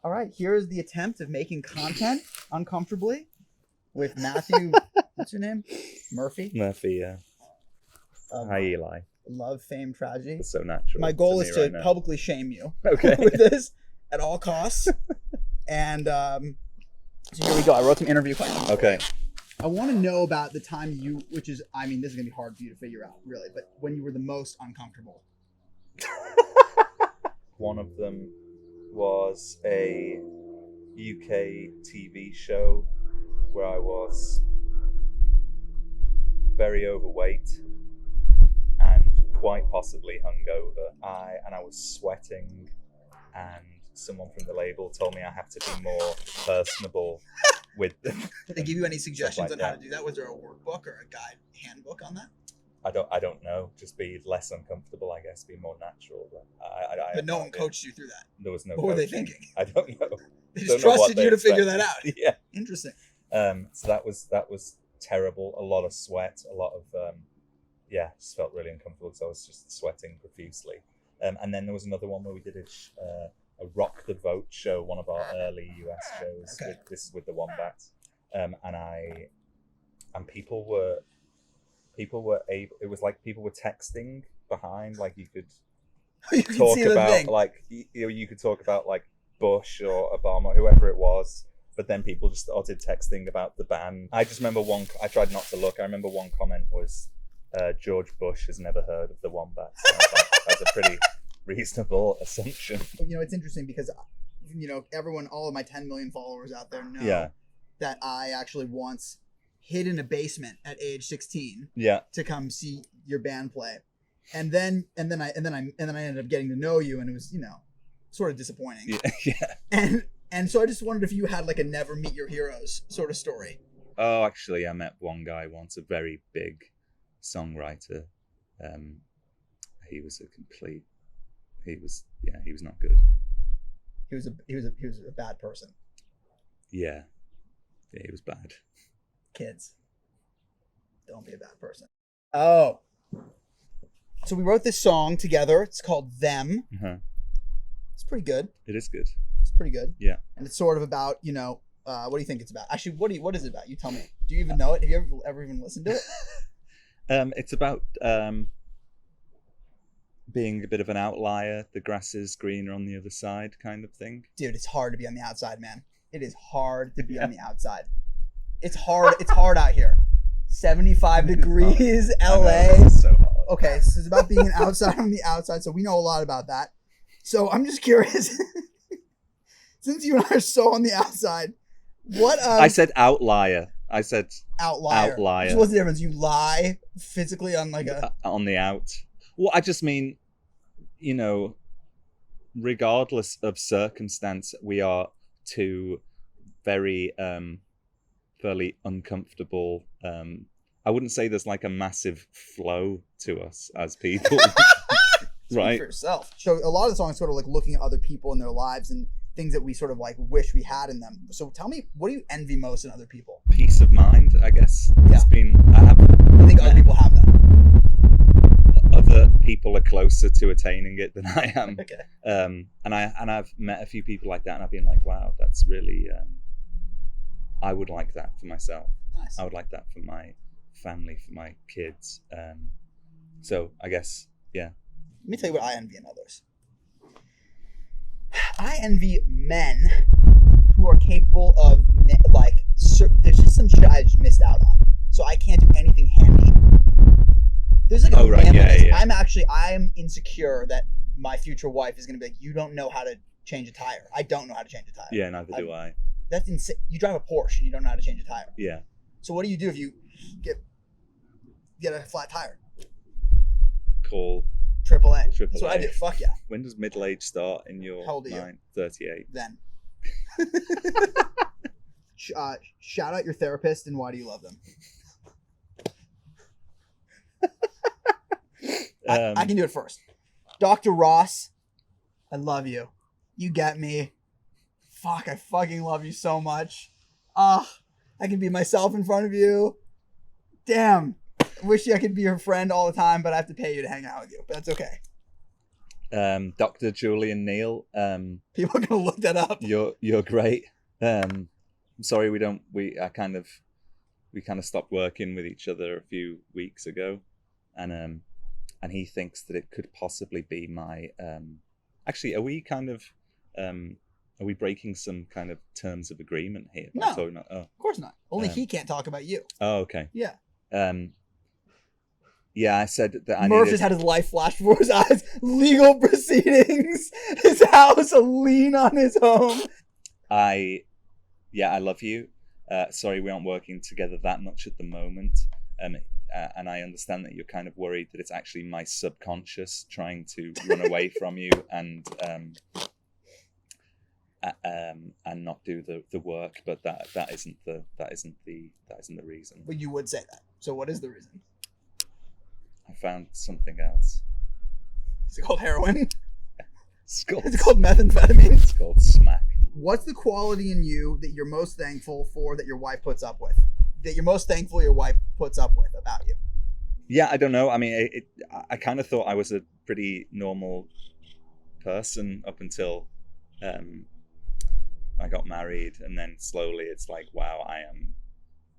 All right, here's the attempt of making content uncomfortably with Matthew. What's your name? Murphy. Murphy, yeah. Hi, Eli. Love, fame, tragedy. It's so natural. My goal is to right publicly shame you Okay. with this at all costs. And so here we go. I wrote some interview questions. Okay. I want to know about the time you, which is, I mean, this is going to be hard for you to figure out, really, but when you were the most uncomfortable. One of them was a UK TV show where I was very overweight and quite possibly hungover. I was sweating, and someone from the label told me I have to be more personable with them. Did they give you any suggestions like on how to do that? Was there a workbook or a guide handbook on that? I don't know. Just be less uncomfortable, I guess. Be more natural. But no one coached you through that. There was no. What were they thinking? I don't know. They just trusted you to figure that out. Yeah. Interesting. So that was terrible. A lot of sweat. A lot of just felt really uncomfortable because I was just sweating profusely. And then there was another one where we did a Rock the Vote show, one of our early US shows. Okay. This is with the Wombats, and people were able. It was like people were texting behind, like you could talk about like you could talk about like Bush or Obama, whoever it was. But then people just started texting about the band. I just remember I tried not to look. I remember one comment was, George Bush has never heard of the Wombats. And I was like, that's a pretty reasonable assumption. You know, it's interesting because, everyone, all of my 10 million followers out there know that I actually once hid in a basement at age 16 to come see your band play. And then I ended up getting to know you, and it was, sort of disappointing. Yeah. And so I just wondered if you had like a never meet your heroes sort of story. Oh, actually, I met one guy once, a very big songwriter. He was not good. He was a bad person. Yeah, he was bad. Kids, don't be a bad person. Oh, so we wrote this song together. It's called Them. Uh-huh. It's pretty good. It is good. It's pretty good. Yeah. And it's sort of about, what do you think it's about? Actually, what is it about? You tell me. Do you even know it? Have you ever even listened to it? It's about being a bit of an outlier. The grass is greener on the other side, kind of thing. Dude, it's hard to be on the outside, man. It is hard to be on the outside. It's hard. It's hard out here. 75 degrees, LA. It's so hard. Okay, so it's about being an outsider on the outside. So we know a lot about that. So I'm just curious. Since you and I are so on the outside, what? I said outlier. I said outlier. So what's the difference? You lie physically on like on the out. Well, I just mean, regardless of circumstance, we are two very fairly uncomfortable. I wouldn't say there's like a massive flow to us as people. Right. Speak for yourself. So a lot of the songs sort of like looking at other people in their lives and things that we sort of like wish we had in them. So tell me, what do you envy most in other people? Peace of mind, I guess. Yeah. I think other people have that. Other people are closer to attaining it than I am. Okay. And I've met a few people like that, and I've been like, wow, that's really. I would like that for myself. Nice. I would like that for my family, for my kids. So I guess, yeah. Let me tell you what I envy in others. I envy men who are capable of, there's just some shit I just missed out on. So I can't do anything handy. There's like I'm insecure that my future wife is going to be like, you don't know how to change a tire. I don't know how to change a tire. Yeah, neither do I. That's insane. You drive a Porsche and you don't know how to change a tire. Yeah. So what do you do if you get a flat tire? Call AAA. That's what I do. Fuck yeah. When does middle age start in your How old are you? mind? 38. Then. Shout out your therapist and why do you love them? I can do it first. Dr. Ross, I love you. You get me. Fuck, I fucking love you so much. I can be myself in front of you. Damn. I wish I could be your friend all the time, but I have to pay you to hang out with you. But that's okay. Dr. Julian Neal. People are gonna look that up. You're great. I'm sorry we kind of stopped working with each other a few weeks ago, and he thinks that it could possibly be my. Actually, are we kind of are we breaking some kind of terms of agreement here? No, of course not. Only he can't talk about you. Oh, okay. Yeah. Yeah, I said that Murph just had his life flash before his eyes. Legal proceedings. His house, a lien on his home. I love you. Sorry, we aren't working together that much at the moment. And I understand that you're kind of worried that it's actually my subconscious trying to run away from you and not do the work. But that isn't the reason. But you would say that. So what is the reason? I found something else. Is it called heroin? It's called methamphetamine. It's called smack. What's the quality in you that you're most thankful for that your wife puts up with? That you're most thankful your wife puts up with about you? Yeah, I don't know. I mean, I kind of thought I was a pretty normal person up until I got married, and then slowly it's like, wow, I am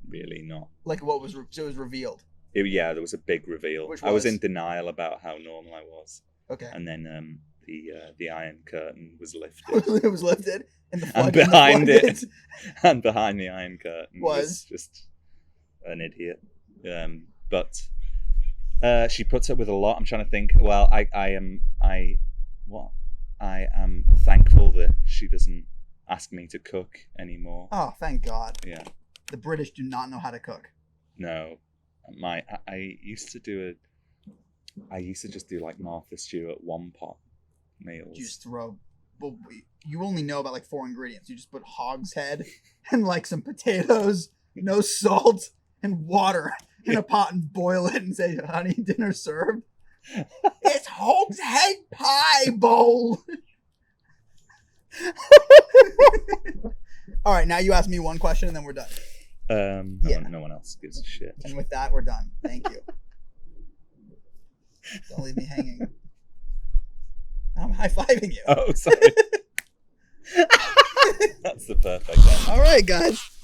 really not. Like what was it was revealed? Yeah, there was a big reveal. I was in denial about how normal I was. Okay. And then the Iron Curtain was lifted. It was lifted, and behind the Iron Curtain was just an idiot. But she puts up with a lot. I'm trying to think. Well, I am thankful that she doesn't ask me to cook anymore. Oh, thank God. Yeah. The British do not know how to cook. No. I used to just do like Martha Stewart one pot meals. You just throw. Well, you only know about like 4 ingredients. You just put hog's head and like some potatoes, no salt, and water in a pot and boil it and say, "Honey, dinner served." It's hog's head pie bowl. All right, now you ask me one question and then we're done. No one else gives a shit. And with that, we're done. Thank you. Don't leave me hanging. I'm high-fiving you. Oh, sorry. That's the perfect end. All right, guys.